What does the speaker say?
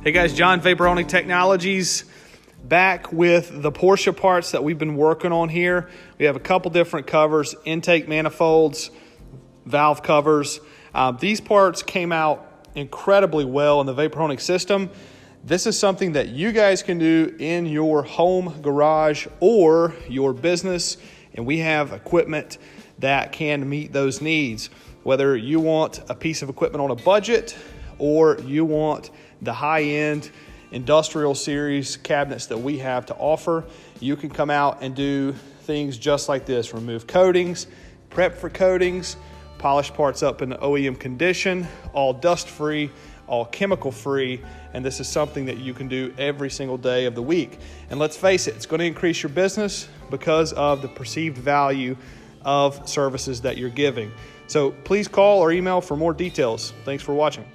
Hey guys, John, Vaporonic Technologies, back with the Porsche parts that we've been working on here. We have a couple different covers, intake manifolds, valve covers. These parts came out incredibly well in the Vaporonic system. This is something that you guys can do in your home garage or your business, and we have equipment that can meet those needs. Whether you want a piece of equipment on a budget or you want the high-end industrial series cabinets that we have to offer, you can come out and do things just like this. Remove coatings, prep for coatings, polish parts up in the OEM condition, all dust-free, all chemical-free, and this is something that you can do every single day of the week. And let's face it, it's going to increase your business because of the perceived value of services that you're giving. So please call or email for more details. Thanks for watching.